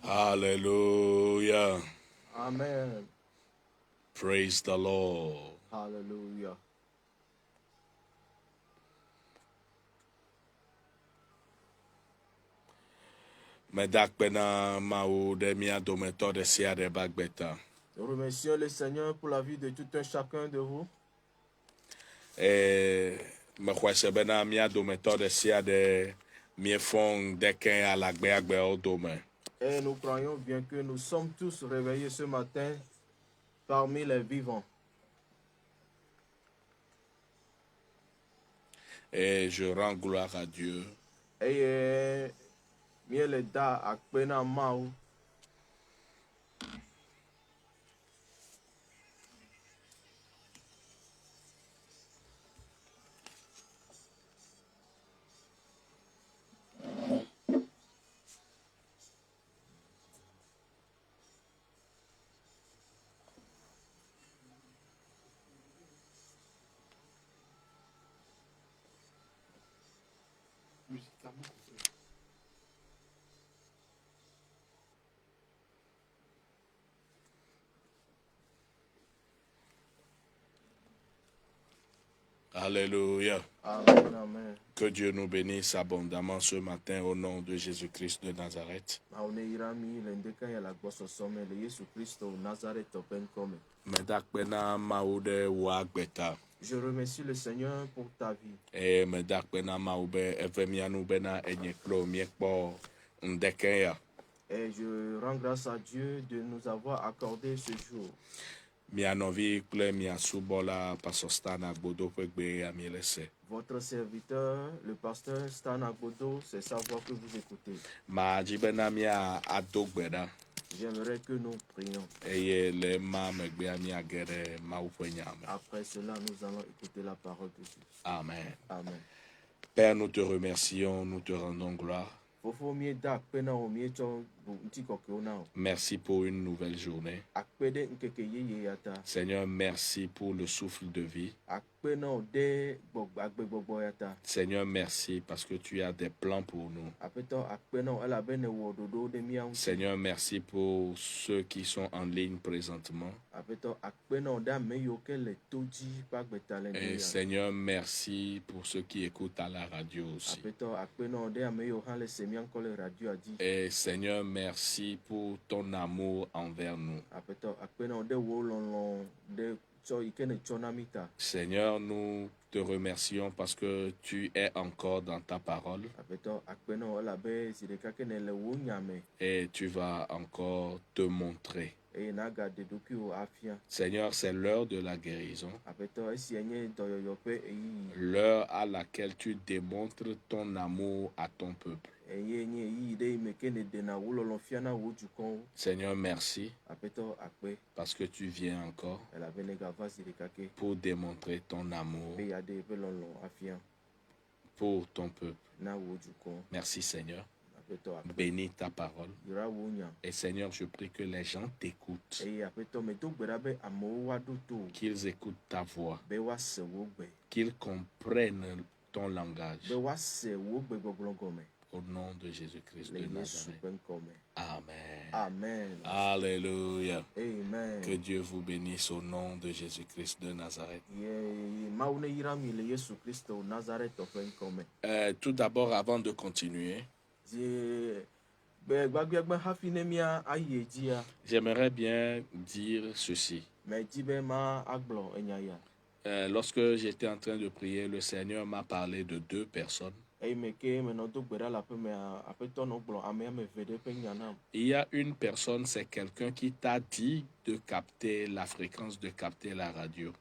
Hallelujah. Amen. Praise the Lord. Hallelujah. Medak bena mau de mia dometo de sia de bagbeta. Nous remercions le Seigneur pour la vie de tout un chacun de vous. Me kwese bena mia dometo de sia de mie fong de ken a la gbe o dome. Et nous croyons bien que nous sommes tous réveillés ce matin parmi les vivants. Et je rends gloire à Dieu. Et miele da akpena mau. Alléluia. Amen, amen. Que Dieu nous bénisse abondamment ce matin au nom de Jésus-Christ de Nazareth. Medak bena mau de wa gbeta. Je remercie le Seigneur pour ta vie. Et medak bena mau be evemianu bena enyeklo miekpo ndekeya. Et je rends grâce à Dieu de nous avoir accordé ce jour. Votre serviteur, le pasteur Stan Agbodo, c'est sa voix que vous écoutez. J'aimerais que nous prions. Après cela, nous allons écouter la parole de Dieu. Amen. Amen. Père, nous te remercions, nous te rendons gloire. Merci pour une nouvelle journée. Seigneur, merci pour le souffle de vie. Seigneur, merci parce que tu as des plans pour nous. Seigneur, merci pour ceux qui sont en ligne présentement. Et Seigneur, merci pour ceux qui écoutent à la radio aussi. Et Seigneur, merci pour ton amour envers nous. Seigneur, nous te remercions parce que tu es encore dans ta parole. Et tu vas encore te montrer. Seigneur, c'est l'heure de la guérison. L'heure à laquelle tu démontres ton amour à ton peuple. Seigneur, merci parce que tu viens encore pour démontrer ton amour pour ton peuple. Merci Seigneur. Bénis ta parole. Et Seigneur, je prie que les gens t'écoutent. Qu'ils écoutent ta voix. Qu'ils comprennent ton langage. Au nom de Jésus-Christ de Nazareth. Amen. Amen. Alléluia. Amen. Que Dieu vous bénisse au nom de Jésus-Christ de Nazareth. Tout d'abord, avant de continuer, j'aimerais bien dire ceci. Lorsque j'étais en train de prier, le Seigneur m'a parlé de deux personnes. Il y a une personne, c'est quelqu'un qui t'a dit de capter la fréquence, de capter la radio.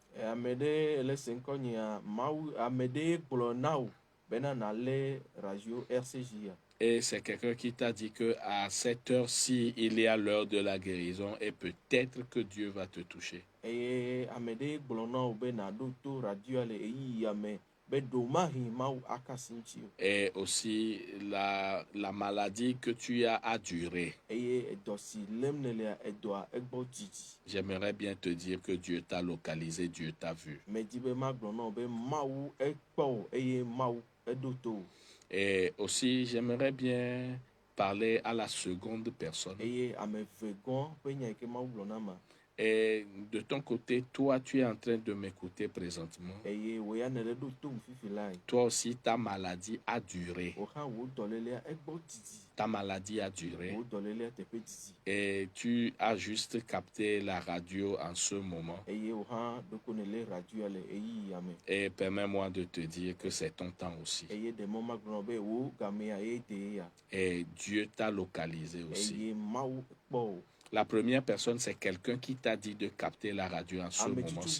Et c'est quelqu'un qui t'a dit qu'à cette heure-ci, il y a l'heure de la guérison et peut-être que Dieu va te toucher. Et aussi la maladie que tu as à durer. J'aimerais bien te dire que Dieu t'a localisé, Dieu t'a vu. Et aussi, j'aimerais bien parler à la seconde personne. Et de ton côté, toi, tu es en train de m'écouter présentement. Toi aussi, ta maladie a duré. Ta maladie a duré. Et tu as juste capté la radio en ce moment. Et permets-moi de te dire que c'est ton temps aussi. Et Dieu t'a localisé aussi. La première personne, c'est quelqu'un qui t'a dit de capter la radio en ce moment-ci.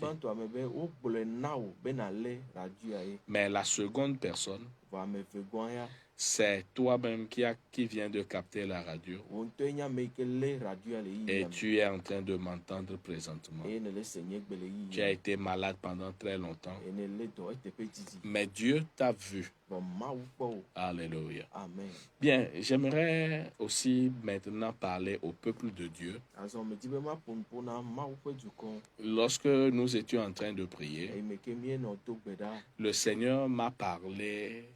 Mais la seconde personne, c'est toi-même qui viens de capter la radio. Et tu es en train de m'entendre présentement. Tu as été malade pendant très longtemps. Mais Dieu t'a vu. Alléluia. Amen. Bien, j'aimerais aussi maintenant parler au peuple de Dieu. Lorsque nous étions en train de prier, le Seigneur m'a parlé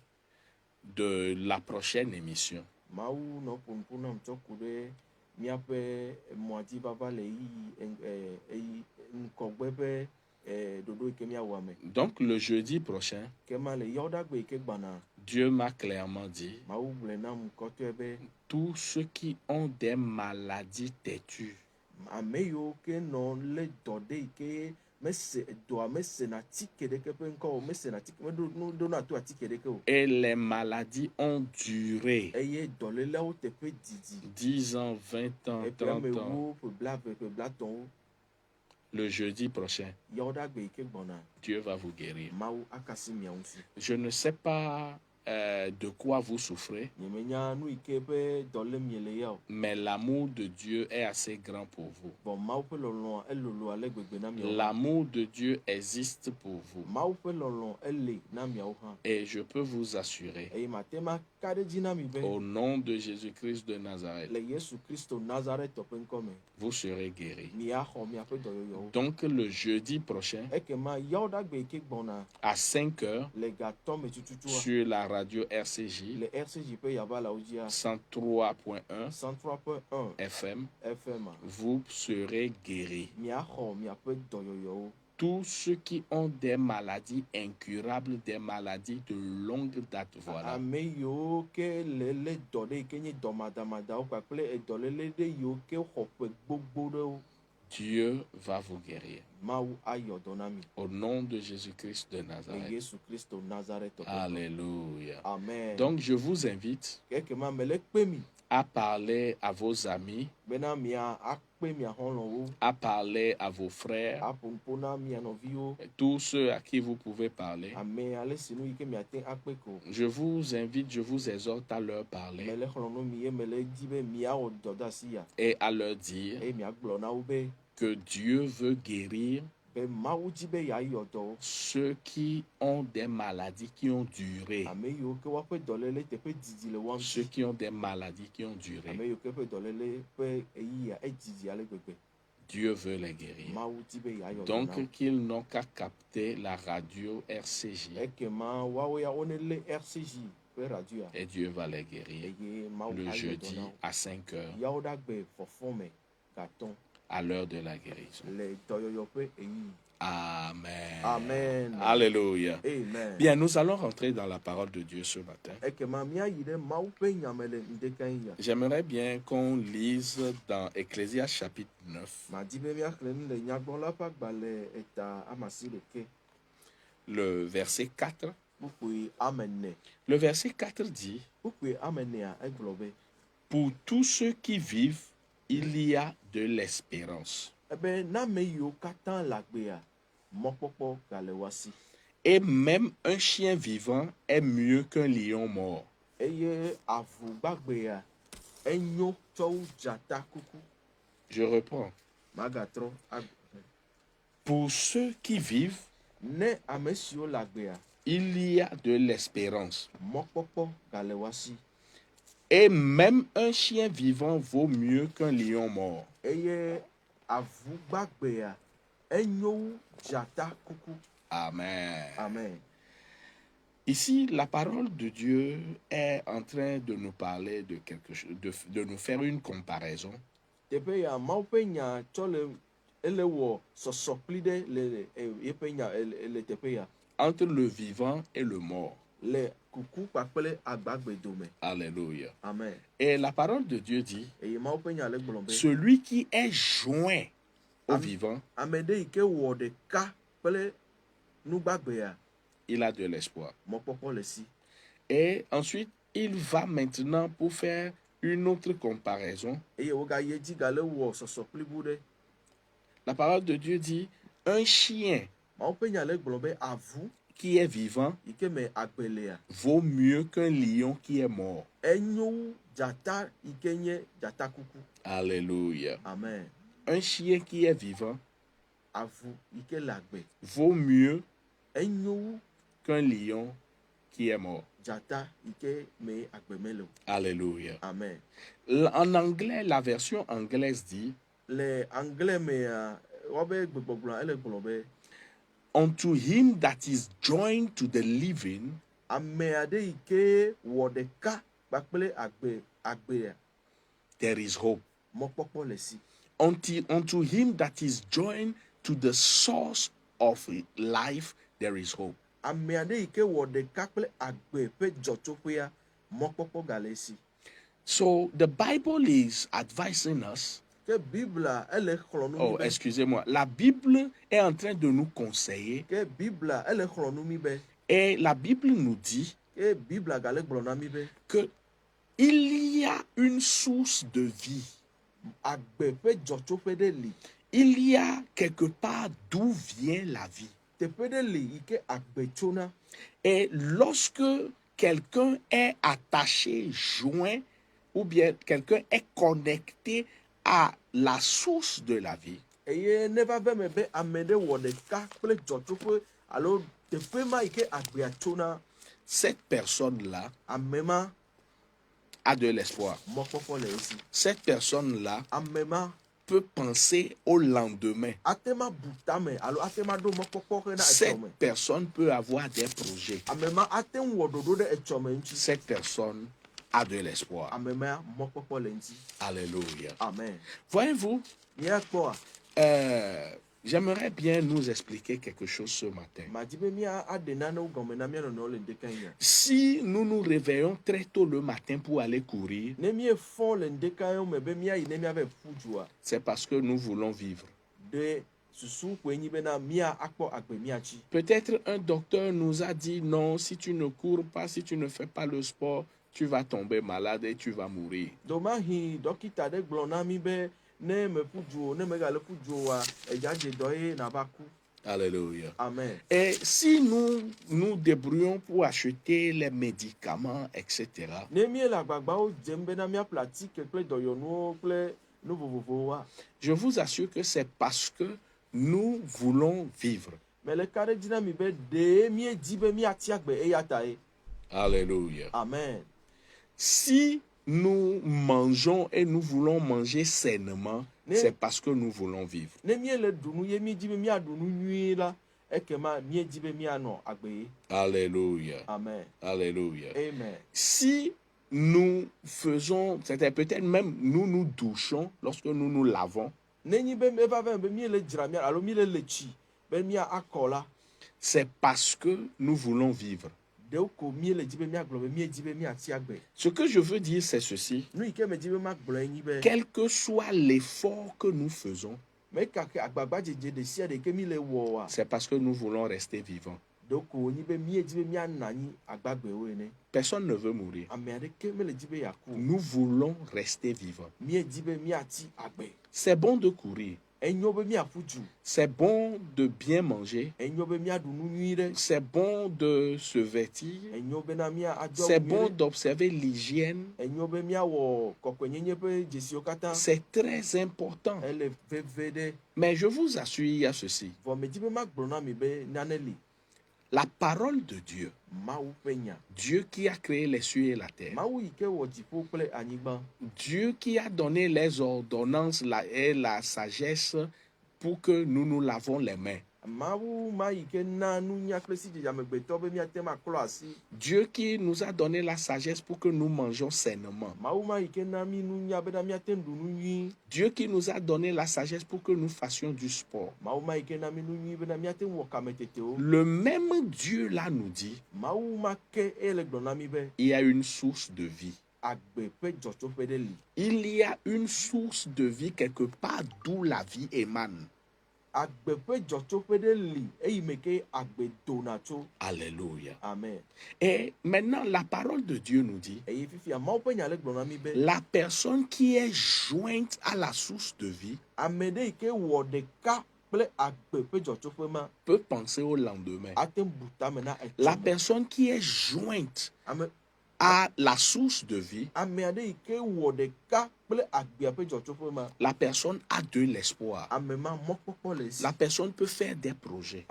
de la prochaine émission. Donc le jeudi prochain, Dieu m'a clairement dit, tous ceux qui ont des maladies têtues, et les maladies ont duré 10 ans, 20 ans, 30 ans. Le jeudi prochain, Dieu va vous guérir. Je ne sais pas de quoi vous souffrez, mais l'amour de Dieu est assez grand pour vous. L'amour de Dieu existe pour vous. Et je peux vous assurer, au nom de Jésus-Christ de Nazareth, vous serez guéris. Donc le jeudi prochain, à 5 heures, sur la radio RCJ 103.1 FM, vous serez guéris. Tous ceux qui ont des maladies incurables, des maladies de longue date, voilà. Dieu va vous guérir. Au nom de Jésus-Christ de Nazareth. Alléluia. Amen. Donc je vous invite à parler à vos amis, à parler à vos frères, tous ceux à qui vous pouvez parler. Je vous invite, je vous exhorte à leur parler et à leur dire que Dieu veut guérir ceux qui ont des maladies qui ont duré. Ceux qui ont des maladies qui ont duré. Dieu veut les guérir. Donc qu'ils n'ont qu'à capter la radio RCJ. Et Dieu va les guérir le jeudi à 5 heures, à l'heure de la guérison. Amen. Amen. Alléluia. Amen. Bien, nous allons rentrer dans la parole de Dieu ce matin. J'aimerais bien qu'on lise dans Ecclésiaste chapitre 9. Le verset 4. Le verset 4 dit: pour tous ceux qui vivent, il y a de l'espérance. Et même un chien vivant est mieux qu'un lion mort. Je reprends. Pour ceux qui vivent, il y a de l'espérance. Et même un chien vivant vaut mieux qu'un lion mort. Amen. Amen. Ici, la parole de Dieu est en train de nous parler de quelque chose, de nous faire une comparaison entre le vivant et le mort. Alléluia. Amen. Et la parole de Dieu dit, celui qui est joint au vivant, il a de l'espoir. Et ensuite, il va maintenant pour faire une autre comparaison. La parole de Dieu dit, un chien qui est vivant vaut mieux qu'un lion qui est mort. Alléluia. Amen. Un chien qui est vivant vaut mieux qu'un lion qui est mort. Alléluia. Amen. En anglais, la version anglaise dit, unto him that is joined to the living, there is hope. Unto him that is joined to the source of life, there is hope. So the Bible is advising us. Oh, excusez-moi. La Bible est en train de nous conseiller. Et la Bible nous dit que il y a une source de vie. Il y a quelque part d'où vient la vie. Et lorsque quelqu'un est attaché, joint, ou bien quelqu'un est connecté à la source de la vie, cette personne-là a de l'espoir. Cette personne-là peut penser au lendemain. Cette personne peut avoir des projets. Cette personne a de l'espoir. Alléluia. Amen. Voyez-vous, j'aimerais bien nous expliquer quelque chose ce matin. Si nous nous réveillons très tôt le matin pour aller courir, c'est parce que nous voulons vivre. Peut-être un docteur nous a dit non, si tu ne cours pas, si tu ne fais pas le sport, tu vas tomber malade et tu vas mourir. Alléluia. Amen. Et si nous nous débrouillons pour acheter les médicaments, etc., je vous assure que c'est parce que nous voulons vivre. Alléluia. Amen. Si nous mangeons et nous voulons manger sainement, c'est parce que nous voulons vivre. Alléluia. Amen. Alléluia. Amen. Si nous faisons, c'est peut-être même nous douchons lorsque nous nous lavons, c'est parce que nous voulons vivre. Ce que je veux dire, c'est ceci. Quel que soit l'effort que nous faisons, c'est parce que nous voulons rester vivants. Personne ne veut mourir. Nous voulons rester vivants. C'est bon de courir. C'est bon de bien manger. C'est bon de se vêtir. C'est bon d'observer l'hygiène. C'est très important. Mais je vous assure, il y a ceci. La parole de Dieu, Dieu qui a créé les cieux et la terre, Dieu qui a donné les ordonnances et la sagesse pour que nous nous lavons les mains, Dieu qui nous a donné la sagesse pour que nous mangions sainement. Dieu qui nous a donné la sagesse pour que nous fassions du sport. Le même Dieu là nous dit, il y a une source de vie. Il y a une source de vie quelque part d'où la vie émane. Alléluia. Amen. Et maintenant, la parole de Dieu nous dit, la personne qui est jointe à la source de vie peut penser au lendemain. La personne qui est jointe à la source de vie, la personne a de l'espoir. La personne peut faire des projets.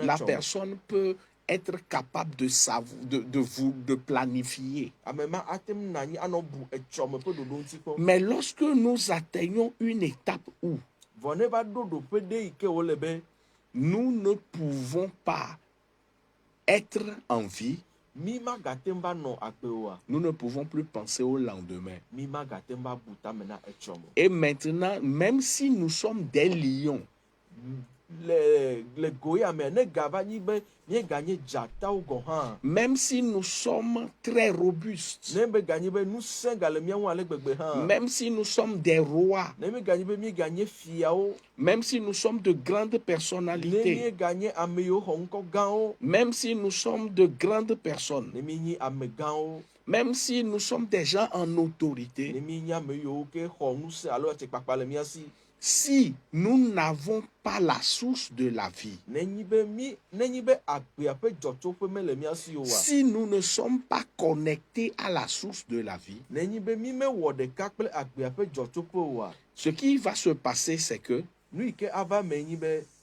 La personne peut être capable de planifier. Mais lorsque nous atteignons une étape où nous ne pouvons pas être en vie, nous ne pouvons plus penser au lendemain. Et maintenant, même si nous sommes des lions, même si nous sommes très robustes, même si nous sommes des rois, même si nous sommes de grandes personnalités, même si nous sommes de grandes personnes, même si nous sommes des gens en autorité, si nous n'avons pas la source de la vie, si nous ne sommes pas connectés à la source de la vie, ce qui va se passer, c'est que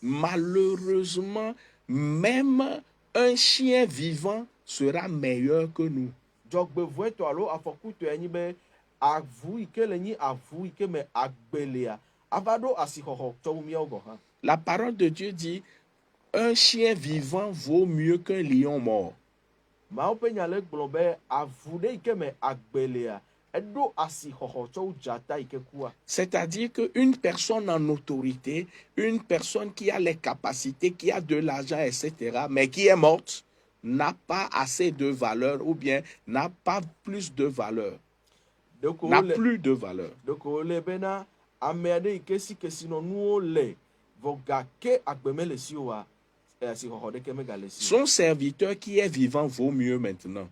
malheureusement, même un chien vivant sera meilleur que nous. La parole de Dieu dit, un chien vivant vaut mieux qu'un lion mort. C'est-à-dire qu'une personne en autorité, une personne qui a les capacités, qui a de l'argent, etc., mais qui est morte, n'a pas assez de valeur ou bien n'a pas plus de valeur. N'a plus de valeur. Son serviteur qui est vivant vaut mieux maintenant.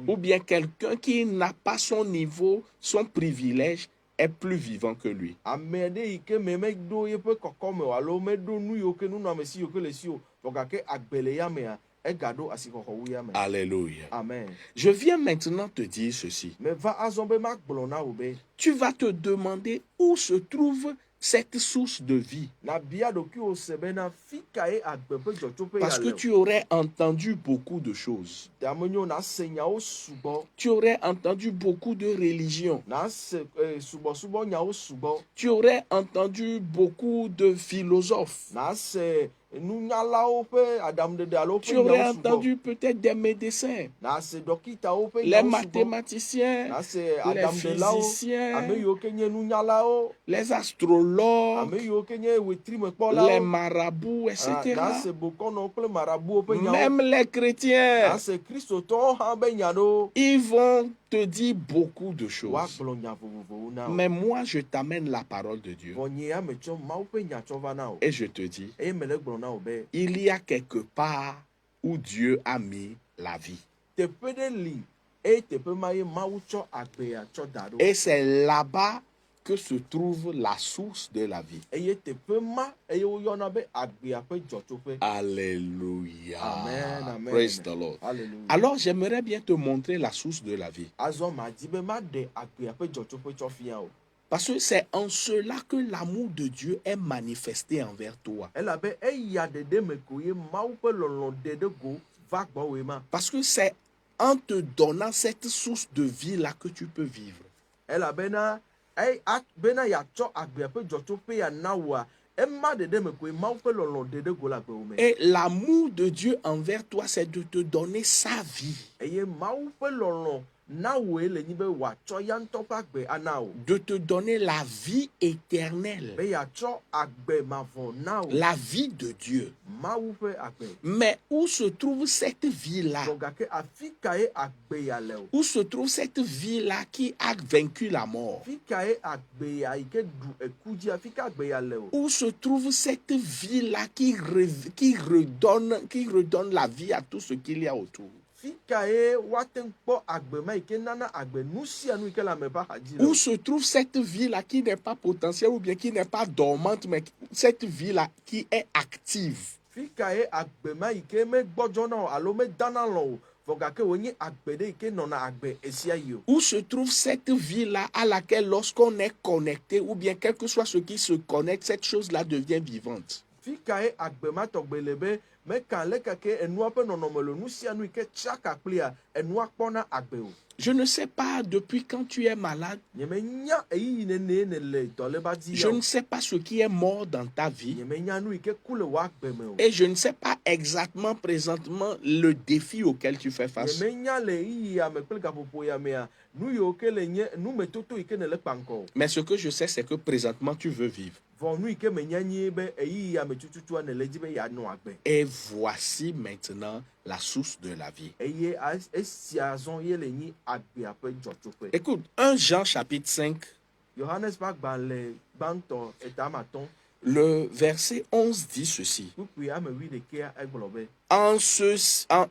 Ou bien quelqu'un qui n'a pas son niveau, son privilège, est plus vivant que lui. Alléluia. Amen. Je viens maintenant te dire ceci. Tu vas te demander où se trouve cette source de vie. Parce que tu aurais entendu beaucoup de choses. Tu aurais entendu beaucoup de religions. Tu aurais entendu beaucoup de philosophes. Tu aurais entendu peut-être des médecins, les mathématiciens, les physiciens, les astrologues, les marabouts, etc. Même les chrétiens, ils vont te dire beaucoup de choses. Mais moi, je t'amène la parole de Dieu. Et je te dis, il y a quelque part où Dieu a mis la vie. Et c'est là-bas que se trouve la source de la vie. Alléluia. Amen. Praise the Lord. Alléluia. Alors, j'aimerais bien te montrer la source de la vie. Parce que c'est en cela que l'amour de Dieu est manifesté envers toi. Parce que c'est en te donnant cette source de vie-là que tu peux vivre. bena yatsɔ agbea ƒe dzɔtsoƒe ya na woa ema ɖeɖe me koe mawu ƒe lɔlɔ ɖeɖe go le agbewo me. Et l'amour de Dieu envers toi, c'est de te donner sa vie. Eye mawu ƒe lɔlɔ na woe le nyi be wòatsɔ ya ŋutɔ ƒe agbe ana wo. De te donner la vie éternelle. Be yatsɔ agbe mavɔ na wo. La vie de Dieu. Mawu ƒe agbe. Mais où se trouve cette vie-là? Vɔ gake afi kae agbe ya le o. Où se trouve cette vie-là qui a vaincu la mort? Afi kae agbe ya yi ke ɖu eku dzi afi ka agbe ya le o. Où se trouve cette vie-là qui redonne la vie à tout ce qu'il y a autour? Fi kae woate ŋu kpɔ agbe ma yi ke nana agbe nu sia nu yi ke le ame ƒe axadzi le o. Où se trouve cette vie-là qui n'est pas potentielle ou bien qui n'est pas dormante, mais cette vie-là qui est active? Fi kae agbe ma yi ke megbɔdzɔna o alo medana lɔ o. Vɔ gake wonye agbe ɖe yi ke nɔna agbe esia yi o. Où se trouve cette vie-là à laquelle lorsqu'on est connecté ou bien quel que soit ce qui se connecte, cette chose-là devient vivante? Fi kae agbe ma tɔgbe le be meka leke ke enua ƒe nɔnɔme le nu sia nu yi ke tsaka kplia enua kpɔna agbe o. Je ne sais pas depuis quand tu es malade. Nyemenya eyiyi nene ne le dɔleba dzi Je ya o. ne sais pas ce qui est mort dans ta vie. Nyemenya nu yi ke ku le wò agbe me o. Et je ne sais pas exactement présentement le défi auquel tu fais face. Nyemenya le eyiyi ya me kple gaƒoƒo ya mea nu yiwo ke le nye numetoto yi ke ne le kpa ŋkɔ o. Mais ce que je sais, c'est que présentement tu veux vivre. Vɔ nu yi ke menya nye be eyiyi ya me tututua ne le dzi be yeanɔ agbe. Et voici maintenant la source de la vie. Eye esia zɔn ye le nyi agbea ƒe dzɔtsoƒe. Écoute, 1 Jean chapitre 5, Yohanes ƒe agbalẽ gbãtɔ etamatɔ̃ le verset 11 dit ceci. kpukpui ame 11 egblɔ be.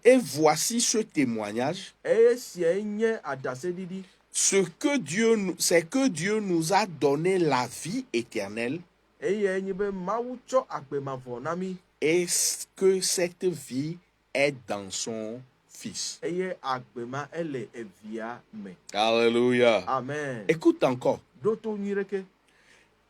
Et voici ce témoignage. Eye siae nye aɖaseɖiɖi. C'est que Dieu nous a donné la vie éternelle Eye nye be Mawu tsɔ agbe mavɔ na mi. et que cette vie est dans son Fils. Eye agbe ma ele evia me. Alléluia. Amen. Écoute encore. Ɖo to nyui ɖeke.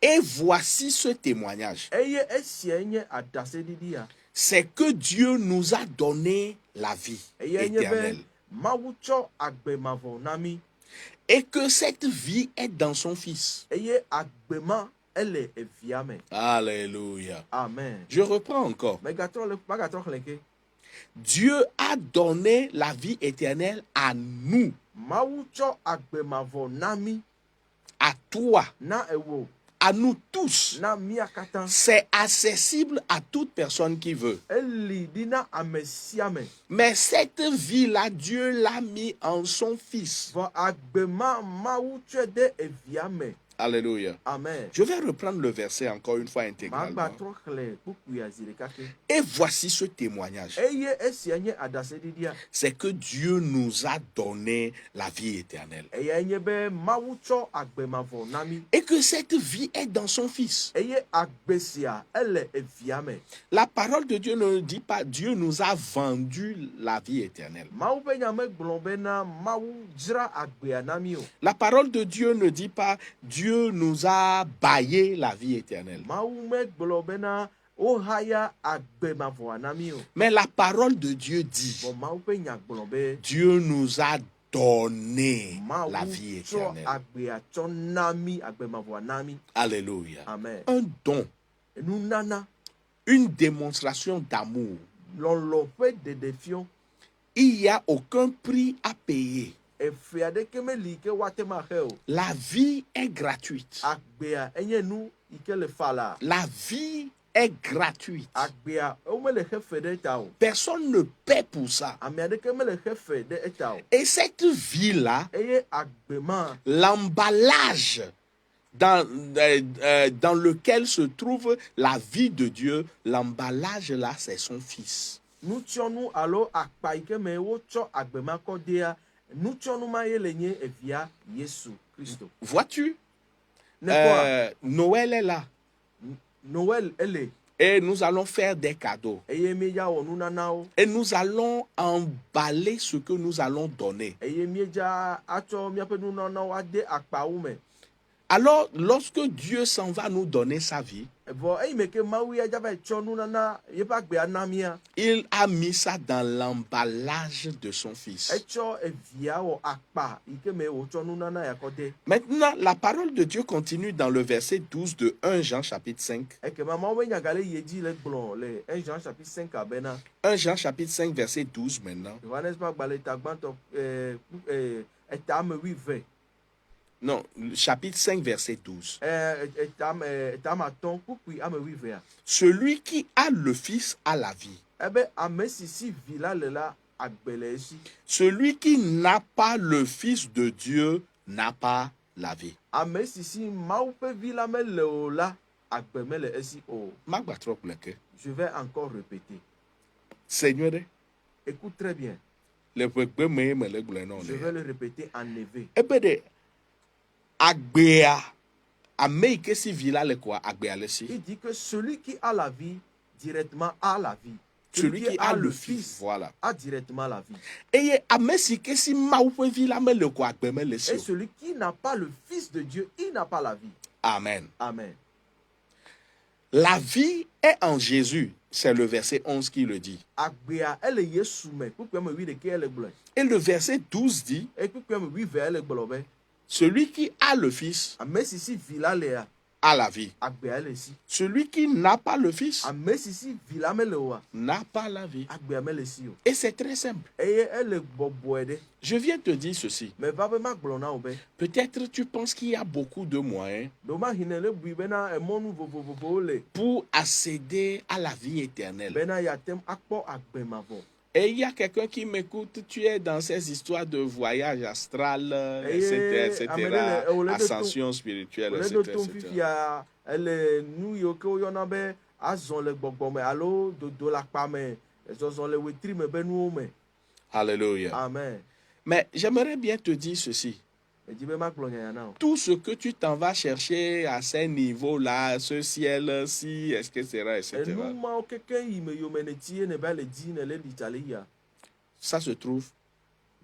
Et voici ce témoignage. Eye esiae nye aɖaseɖiɖi ya. C'est que Dieu nous a donné la vie Eye nye be éternelle Mawu tsɔ agbe mavɔ na mi. et que cette vie est dans son Fils. Eye agbe ma ele evia me. Alléluia. Amen. Je reprends encore. Magatrɔ xlẽ ke. Dieu a donné la vie éternelle à nous, Mawu tsɔ agbe mavɔ na mi. à toi, Na ewo. à nous tous. Na mia katã. C'est accessible à toute personne qui veut. Eli ɖi na ame sia me. Mais cette vie-là, Dieu l'a mis en son Fils. Vɔ agbe ma Mawu tsɔe de evia me. Alléluia. Amen. Je vais reprendre le verset encore une fois intégralement. Magbatrɔ xlẽ kpukuia zi ɖeka ke. Et voici ce témoignage. Eye esia nye aɖaseɖiɖia. C'est que Dieu nous a donné la vie éternelle. Eya nye be Mawu tsɔ agbe mavɔ na mi. Et que cette vie est dans son Fils. Eye agbe sia ele evia me. La parole de Dieu ne dit pas Dieu nous a vendu la vie éternelle. Mawu ƒe nya megblɔ bena Mawu dzra agbea na mi o. La parole de Dieu ne dit pas Dieu nous a baillé la vie éternelle. Mawu megblɔ bena wohaya agbe mavɔa na mi o. Mais la parole de Dieu dit Vɔ Mawu ƒe nya gblɔ be Dieu nous a donné Mawu la vie tsɔ éternelle. agbea tsɔ na mi agbe mavɔa na mi. Alléluia. Amen. Un don, Nunana une démonstration d'amour. lɔlɔ ƒe ɖeɖefiɔ. Il n'y a aucun prix à payer. Efe aɖeke meli ke woate ma xe o. La vie est gratuite. Agbea enye nu yi ke le fa la. La vie est gratuite. Agbea womele xe fe ɖe eta o. Personne ne paie pour ça. Ame aɖeke mele xe fe ɖe eta o. Et cette vie-là, Eye agbe ma l'emballage dans lequel se trouve la vie de Dieu, l'emballage là, c'est son Fils. nutsyɔnu alo akpa yi ke me wotsɔ agbe ma kɔ dea nutsyɔnu ma ye le nye evia Yesu Kristo. Vois-tu, Ne kpɔa Noël est là Noël ele et nous allons faire des cadeaux. eye míedza wɔ nunanawo Et nous allons emballer ce que nous allons donner. eye míedza atsɔ míaƒe nunanawo ade akpawo me. Alors, lorsque Dieu s'en va nous donner sa vie, vɔ eyi me ke mawu ya dzava etsɔ nunana yeƒe agbea na mía. Il a mis ça dans l'emballage de son fils. Etsɔ evia wɔ akpa yi ke me wotsɔ nunana ya kɔ de. Maintenant, la parole de Dieu continue dans le verset 12 de 1 Jean chapitre 5. Ekema mawu be nyagale yi dzi le gblɔ le 1 Jean chapitre 5 abena. 1 Jean chapitre 5 verset 12 maintenant. Johannes ƒe agbalẽ ta gbãtɔ etame 8 Non, chapitre 5 verset 12. etame atɔ̃ kpukpui ame 8. Celui qui a le fils a la vie. Ebe ame si si vi la le la agbe le esi. Celui qui n'a pas le fils de Dieu n'a pas la vie. Ame si si mawu ƒe vi la mele o la agbe mele esi o. Magba trop leke. Je vais encore répéter. Seigneur, Écoute très bien. le peuple me le gble non Je vais le répéter en éveil. ebe de agbea ame ke si vi la le quoi agbea le si. Il dit que celui qui a la vie directement a la vie. Celui qui a le fils, voilà. a directement la vie. Et ame si ke si ma ou pe vi la me le quoi agbe me le si. Et celui qui n'a pas le fils de Dieu, il n'a pas la vie. Amen. Amen. La vie est en Jésus. C'est le verset 11 qui le dit. Agbea ele Yesu me. Kpukpue me 8 ke ele gblɔe. Et le verset 12 dit, Et kpukpue me 8 ele gblɔ be. celui qui a le fils Ame si si vi la lea. a la vie. Agbea ele si. Celui qui n'a pas le fils Ame si si vi la mele oa. n'a pas la vie. Agbea mele si o. Et c'est très simple. Eye ele bɔbɔe ɖe. Je viens te dire ceci. Me va be ma gblɔ na wo be. Peut-être tu penses qu'il y a beaucoup de moyens Doma hine le bui bena emɔnu vovovowo le. pour accéder à la vie éternelle. Bena yatem akpɔ agbe mavɔ. Et il y a quelqu'un qui m'écoute, tu es dans ces histoires de voyage astral, etc., ascension spirituelle, Ole etc. do tom fifia ele nu yiwo ke woyɔna be azɔ le gbɔgbɔ me alo dodo le akpa me zɔzɔ le wetri me be nuwo me. Alléluia. Amen. Mais j'aimerais bien te dire ceci. Edzi be makplɔ nyanya na o. Tout ce que tu t'en vas chercher à ces niveaux-là, ce ciel-ci, etc., etc., Enu mawo keke yi me yome ne tie ne ba le dzi ne le ɖitsa le yia. ça se trouve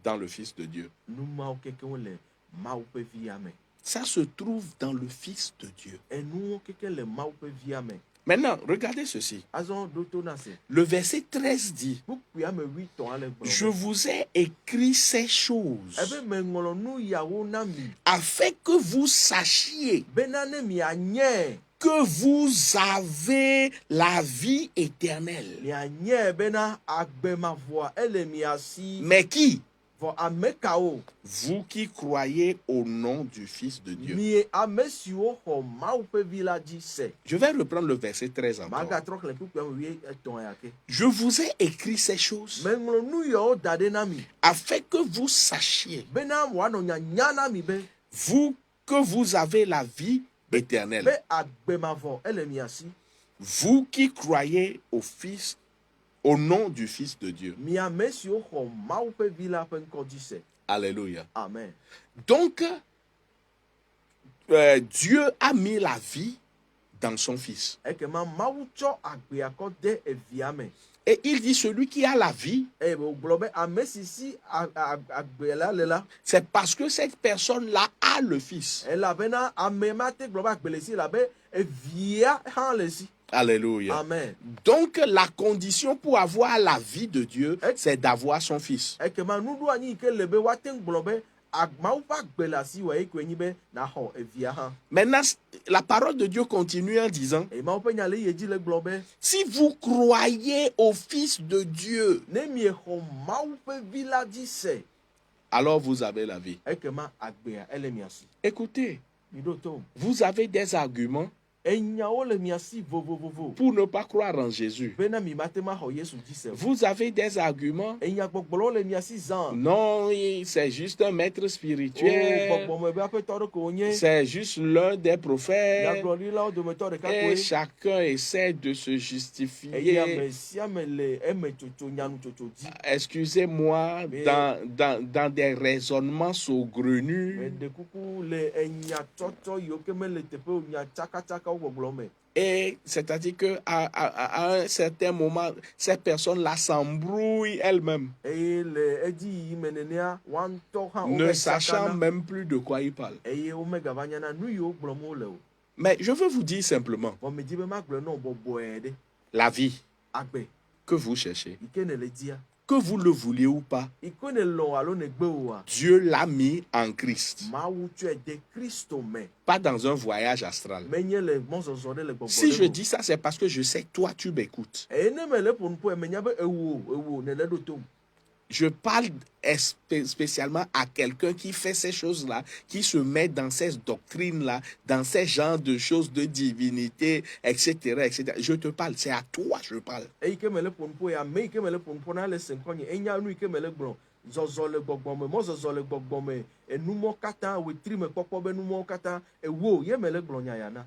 dans le Fils de Dieu. Nu mawo keke wo le Mawu ƒe via me. Ça se trouve dans le Fils de Dieu. Enuwo keke le Mawu ƒe via me. Maintenant, regardez ceci. Azɔ ɖo to na se. Le verset 13 dit, Kpukpui ame 8 ale gblɔ. je vous ai écrit ces choses Ebe meŋlɔ nu yawo na mi. afin que vous sachiez Bena ne mianye. que vous avez la vie éternelle. Mianye bena agbe mavɔa ele mia si. Mais qui? Vɔ ame kawo. Vous qui croyez au nom du Fils de Dieu. Mie ame siwo xɔ Mawu ƒe vi la dzi se. Je vais reprendre le verset 13 encore. Magatrɔ xlẽ kpukpui ame 8 ya ke. Je vous ai écrit ces choses Meŋlɔ nu yawo da ɖe na mi. afin que vous sachiez, Bena wòanɔ nyanya na mi be. vous, que vous avez la vie éternelle. Be agbe mavɔ ele mia si. Vous qui croyez au Fils, au nom du Fils de Dieu. Mi ame siwo xɔ Mawu ƒe vi la ƒe ŋkɔ dzi se. Alléluia. Amen. Donc, Dieu a mis la vie dans son Fils. Ekema Mawu tsɔ agbea kɔ de evia me. Et il dit, celui qui a la vie, Eye wògblɔ be ame si si agbe la le la. c'est parce que cette personne-là a le Fils. Elabena ame ma te gblɔ be agbe le si labe evia hã le si. Alléluia. Amen. Donc, la condition pour avoir la vie de Dieu, c'est d'avoir son Fils. Ekema nuɖoanyi yi ke le be woate ŋu gblɔ be Mawu ƒe agbe le asi wɔ eke nyi be naxɔ evia hã. Maintenant, la parole de Dieu continue en disant, Eye Mawu ƒe nya le yi dzi le gblɔ be si vous croyez au Fils de Dieu, ne miexɔ Mawu ƒe vi la dzi se. alors vous avez la vie. Ekema agbea ele mia si. Écoutez, Mi ɖo tom. vous avez des arguments Enyawo le mia si vovovovo. pour ne pas croire en Jésus. Bena mi mate ma xɔ Yesu dzi se. Vous avez des arguments. Enyagbɔgblɔwo le mia si zã. Non, c'est juste un maître spirituel. Gbɔgbɔme be aƒetɔ ɖe ko wonye. C'est juste l'un des prophètes. Nyagblɔɖilawo dometɔ ɖeka Et koe. chacun essaie de se Eye justifier. ame sia ame le eme tsotso nyanu tsotso dzi. Excusez-moi, Mais- dans des raisonnements saugrenus. Ɖe kuku le enyatsɔtsɔ yiwo ke mele teƒe o nya tsakatsakawo gbɔgblɔ me. Et c'est-à-dire qu'à un certain moment, ces personnes-là s'embrouillent elles-mêmes, Eye le edzi yiyi me nenea woantɔ hã ne wome sachant tsakana. même plus de quoi ils parlent. Eye womegava nyana nu yiwo gblɔm wole o. Mais je veux vous dire simplement, Vɔ medzi be magblɔ nɔ bɔbɔe ɖe. la vie Agbe que vous cherchez, yi ke ne le dzia. que vous le vouliez ou pas, Yi ke ne lɔ̃ alo ne gbe oa. Dieu l'a mis en Christ, Mawu tsɔe de Kristo me. pas dans un voyage astral. Menye le mɔzɔzɔ ɖe le gbɔgbɔ Si ɖe je me o. dis ça, c'est parce que je sais que toi, tu m'écoutes. Eye ne mele ƒo nu ƒoe menya be ewo ne le ɖo tom. Je parle spécialement à quelqu'un qui fait ces choses-là, qui se met dans ces doctrines-là, dans ces genres de choses de divinité, etc., etc. Je te parle, c'est à toi je parle. Eyi ke mele ƒo nu ƒoe ame yi ke mele ƒo nu ƒo na le se ŋkɔnye enya nu yi ke mele gblɔ. Zɔzɔ le gbɔgbɔ me, mɔzɔzɔ le gbɔgbɔ me, enumɔ katã, wetri me kpɔkpɔ be numɔwo katã, ewo ye mele gblɔ nya ya na.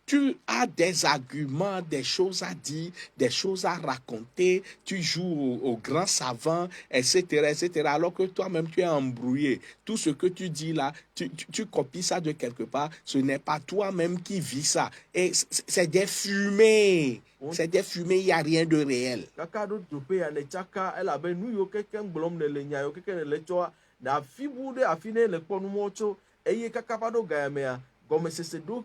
Tu as des arguments, des choses à dire, des choses à raconter, tu joues au grand savant, etc., etc., alors que toi-même tu es embrouillé. Tout ce que tu dis là, tu copies ça de quelque part, ce n'est pas toi-même qui vis ça. Et c'est des fumées. C'est des fumées, il n'y a rien de réel. Kaka ɖo teƒe ya ne tsaka elabe nu yiwo keke gblɔm ne le nya yiwo keke ne le tsɔa ne afi bu ɖe afi ne le kpɔ numɔwo tso eye kaka va ɖo gayamea gɔmesese ɖo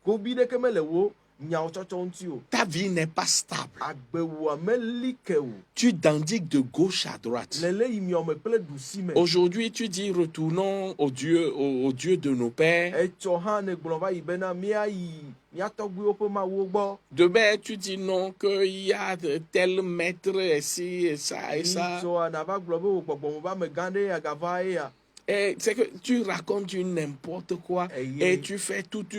gobi ɖeke mele wo nyawo tsɔtsɔ ŋuti o. Ta vie n'est pas stable. Agbewoa meli ke o. Tu dandigues de gauche à droite. Le le yi miɔme kple ɖusi me. Aujourd'hui, tu dis retournons au Dieu de nos pères. Etsɔ hã ne gblɔ va yi bena míayi mía tɔgbuiwo ƒe mawuwo gbɔ. Demain, tu dis non, qu'il y a tel maître ici, et ça, et ça. Tsɔa nava gblɔ be wo gbɔgbɔme va me gã ɖe agava eya. Et c'est que tu racontes du n'importe quoi Et et tu fais toute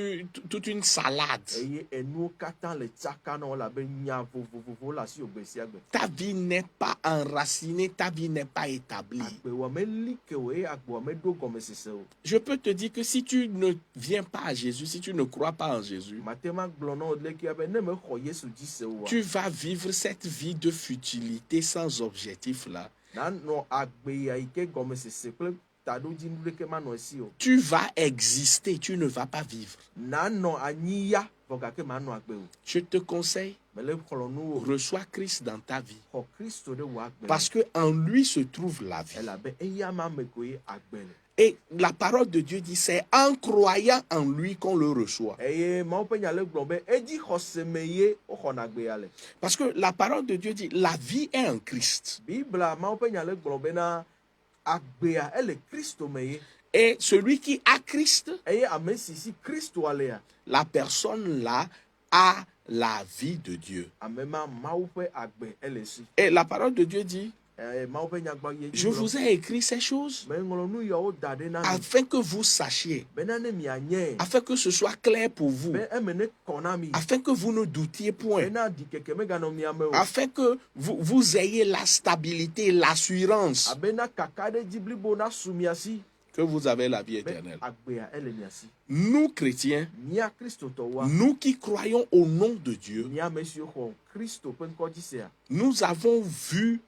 une salade. Eye enuwo katã le tsaka na wo labe nya vovovowo le asi wo gbe sia gbe. Ta vie n'est pas enracinée, ta vie n'est pas établie. Agbewoa meli ke o eye agbewoa meɖo gɔmesese o. Je peux te dire que si tu ne viens pas à Jésus, si tu ne crois pas en Jésus, Mate ma gblɔ na wo le kia be ne mexɔ Yesu dzi se oa. tu vas vivre cette vie de futilité sans objectif là. Nanɔ agbe ya yi ke gɔmesese kple taɖodzi nu ɖeke manɔ esi o. Tu vas exister, tu ne vas pas vivre. Nanɔ anyi ya vɔ gake manɔ agbe o. Je te conseille, Mele xlɔ̃ nu o. reçois Christ dans ta vie. Xɔ Kristo ɖe wò agbe. Parce qu'en lui se trouve la vie. Elabe eya ma me koe agbe le. Et la parole de Dieu dit, c'est en croyant en lui qu'on le reçoit. Eye Mawu ƒe nya le gblɔ be edzi xɔse me ye woxɔna agbe ya le. Parce que la parole de Dieu dit, la vie est en Christ. Bibla Mawu ƒe nya le gblɔ bena agbea ele Kristo me ye. Et celui qui a Christ, Eye ame si si Kristoa lea, la personne là a la vie de Dieu. ame ma Mawu ƒe agbe ele si. Et la parole de Dieu dit, Mawu ƒe nyagba ye je vous ai écrit ces choses meŋlɔ nu yawo da ɖe na mi afin que vous sachiez, bena ne mianye afin que ce soit clair pour vous, be eme ne kɔ na mi afin que vous ne doutiez point, bena ɖikeke meganɔ mia me o. afin que vous ayez la stabilité, l'assurance Abena kaka ɖe dzi blibo na su mia si que vous avez la vie be éternelle. agbea ele mia si. Nous, chrétiens, Mia kristotɔwoa, nous qui croyons au nom de Dieu, mia ame siwo xɔ Kristo ƒe ŋkɔ dzi sea, nous avons vu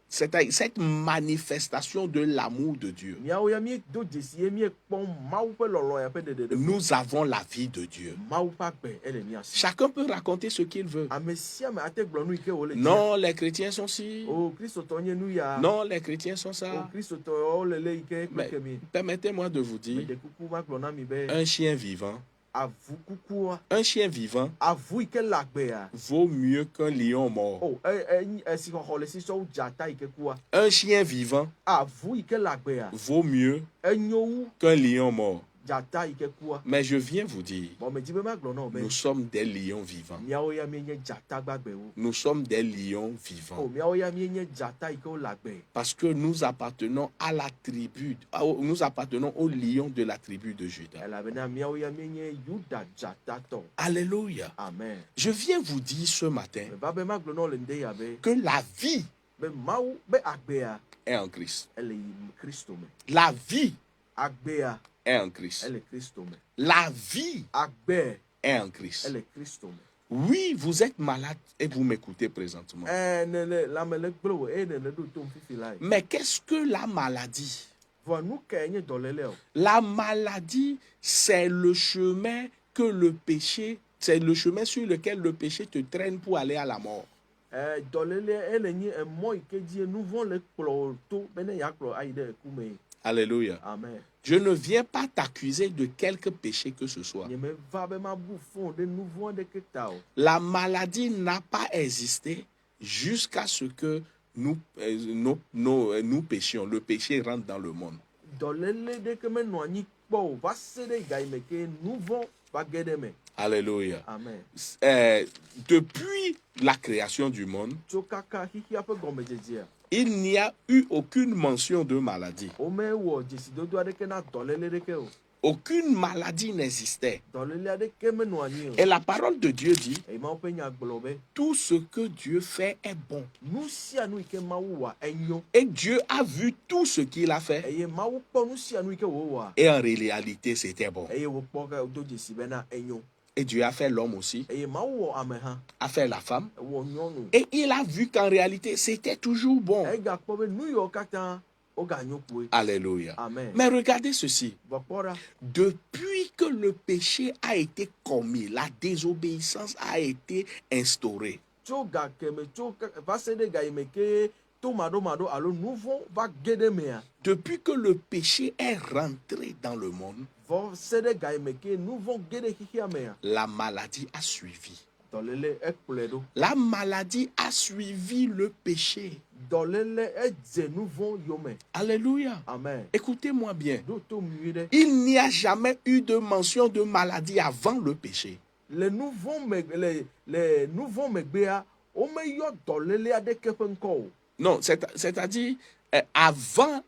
cette manifestation de l'amour de Dieu. miawo ya miedo dzesi ye miekpɔ Mawu ƒe lɔlɔ ya ƒe ɖeɖeɖe. Nous avons la vie de Dieu. Mawu ƒe agbe ele mia si. Chacun peut raconter ce qu'il veut. Ame sia ame ate gblɔ nu yi ke wole. Non, les chrétiens sont ci. O kristotɔ nye nu ya. Non, les chrétiens sont O ça. kristotɔwo le le yi ke Mais kpeke mi. permettez-moi de vous dire, Mede kuku ma gblɔ na mi be un chien vivant, avu kukua, un chien vivant avu yi ke le agbea. vaut mieux qu'un lion mort. O esi xɔxɔ le si sɔ wu dzata yi ke kua. Un chien vivant Avu yi ke le agbea. vaut mieux Enyo wu qu'un lion mort. dzata yi ke kua. Mais je viens vous dire, Bɔn medzi be ma gblɔ na wo be nous sommes des lions vivants. miawo ya mienye dzata gbagbewo. Nous sommes des lions O vivants. miawo ya mienye dzata yi ke wo le agbe. Parce que nous appartenons à la tribu, nous appartenons au lion de la tribu de Juda. Elabena miawo ya mienye Yuda dzatatɔ. Alléluia. Amen. Je viens vous dire ce matin Meva be ma gblɔ na wo le ŋde ya be que la vie be Mawu be agbea est en Christ. ele yi Kristo me. La vie Agbea est en Christ. ele Kristo me. La vie Agbe est en Christ. ele Kristo me. Oui, vous êtes malade et vous m'écoutez présentement. Ne le lame le gblẽ wo eye ne le ɖo tom fifi la yi. Mais qu'est-ce que la maladie? Vɔ nu kae nye dɔléle o. La maladie, c'est le chemin que le péché, c'est le chemin sur lequel le péché te traîne pour aller à la mort. dɔléle ele nye emɔ yi ke dzi nu vɔ̃ le kplɔ to be ne yakplɔ ayi ɖe eku me. Alléluia. Amen. Je ne viens pas t'accuser de quelque péché que ce soit. Nyemeva be mabu fɔ ɖe nu vɔ̃ ɖeke ta o. La maladie n'a pas existé jusqu'à ce que nous péchions. Le péché rentre dans le monde. Dɔléle ɖeke menɔ anyi kpɔ o va se ɖe ga yi me ke nu vɔ̃ va ge ɖe me. Alléluia. Amen. Depuis la création du monde, Tso kaka xixia ƒe gɔmedzedzea, il n'y a eu aucune mention de maladie. womewɔ dzesidodo aɖeke na dɔléle ɖeke o. Aucune maladie n'existait. Dɔléle aɖeke menɔ anyi o. Et la parole de Dieu dit, Eye Mawu ƒe nya gblɔ be tout ce que Dieu fait est bon. nu sia nu yi ke Mawu wɔa enyo. Et Dieu a vu tout ce qu'il a fait. Eye Mawu kpɔ nu sia nu yi ke wòwɔa. Et en réalité, c'était bon. Eye wòkpɔ ke do dzesi bena enyo. Et Dieu a fait l'homme aussi, Eye Mawu wɔ ame hã, a fait la femme. wɔ nyɔnu. Et il a vu qu'en réalité, c'était toujours bon. Egakpɔ be nu yiwo katã woganyo kpoe. Alléluia. Amen. Mais regardez ceci. Vɔ kpɔ ɖa, Depuis que le péché a été commis, la désobéissance a été instaurée, tso gakeme va se ɖe ga yi me ke to maɖomaɖo alo nu vɔ̃ va ge ɖe mea, depuis que le péché est rentré dans le monde, vɔ se ɖe ga yi me ke nu vɔ̃ ge ɖe xixia mea, la maladie a suivi. dɔléle ekplɔe ɖo. La maladie a suivi le péché. Dɔléle edze nu vɔ̃ yome. Alléluia. Amen. Écoutez-moi bien. Ɖo to nyui ɖe. Il n'y a jamais eu de mention de maladie avant le péché. Le nu vɔ̃ le nu vɔ̃ megbea, womeyɔ dɔléle aɖeke ƒe ŋkɔ o. Non, c'est-à-dire, avant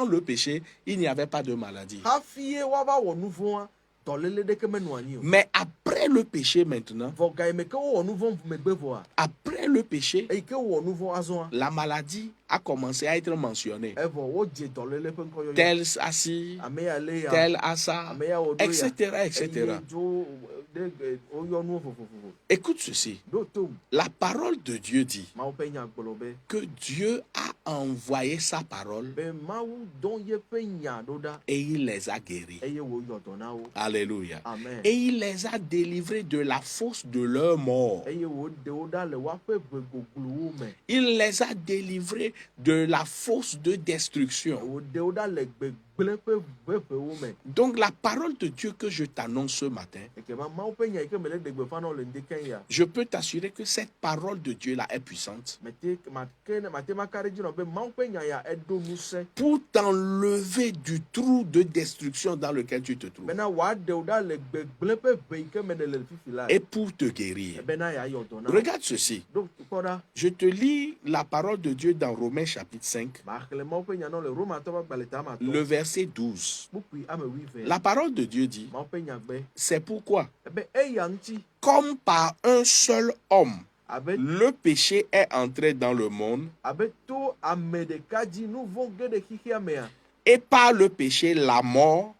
le péché, il n'y avait pas de maladie. Hafi ye woava wɔ nu vɔ̃a, dɔléle ɖeke menɔ anyi o. Mais après le péché maintenant, Vɔ ga yi me ke wowɔ nu vɔ̃ megbe vɔa, après le péché, eyi ke wowɔ nu vɔ̃ azɔa, la maladie a commencé à être mentionnée. evɔ wodze dɔléle ƒe ŋkɔ yɔyɔ. Tel a ci, Ame ya le ya, tel a ça, ame ya wɔ ɖo ya, etc., etc. eye dzo ɖe woyɔ nuwo vovovo. Écoute ceci. Ɖo tom, La parole de Dieu dit Mawu ƒe nya gblɔ be que Dieu a envoyé sa parole be Mawu dɔ yeƒe nya ɖo ɖa et il les a guéris. eye wòyɔ dɔ na wo. Alléluia. Amen. Et il les a délivrés de la fosse de leur mort. Eye wòɖe wo ɖa le woaƒe gbegogluwo me. Il les a délivrés de la fosse de destruction. Wòɖe wo ɖa le gbegblẽ ƒe ʋeʋewo me. Donc la parole de Dieu que je t'annonce ce matin, Ekema Mawu ƒe nya yi ke mele ɖe gbeƒã na wo le ŋdekẽ ya. je peux t'assurer que cette parole de Dieu là est puissante Mate maka ɖe edzi nɔ be Mawu ƒe nya ya eɖo ŋusẽ pour t'enlever du trou de destruction dans lequel tu te trouves bena wòaɖe wo ɖa le gbegblẽ ƒe ʋe yi ke me ne le fifi la. et pour te guérir. Bena yeayɔ dɔ na wo. Regarde ceci. Ɖo kpɔ ɖa, Je te lis la parole de Dieu dans Romains chapitre 5, maxlẽ Mawu ƒe nya nɔ le Romatɔ ƒe agbalẽ tame atɔ. le verset 12. Kpukpui ame wuieve. La parole de Dieu dit, Mawu ƒe nya gbe. c'est pourquoi, Ebe eya ŋuti comme par un seul homme, abe le péché est entré dans le monde, abe to ame ɖeka dzi nu vɔ̃ ge ɖe xixia mea, et par le péché, la mort,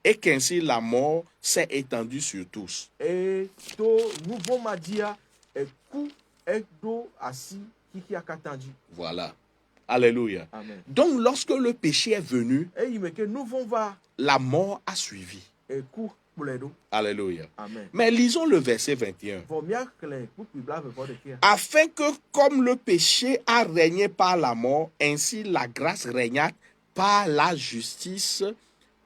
et qu'ainsi la mort s'est étendue sur tous. eye to nu vɔ̃ ma dzia, eku eɖo asi xixia katã dzi. Voilà. Alléluia. Amen. Donc, lorsque le péché est venu, Eyi me ke nu vɔ̃ va, la mort a suivi. eku kplɔe ɖo. Alléluia. Amen. Mais lisons le verset 21. Vɔ míaxlẽ kpukpui blaeve-vɔ-ɖekea. Afin que, comme le péché a régné par la mort, ainsi la grâce régna par la justice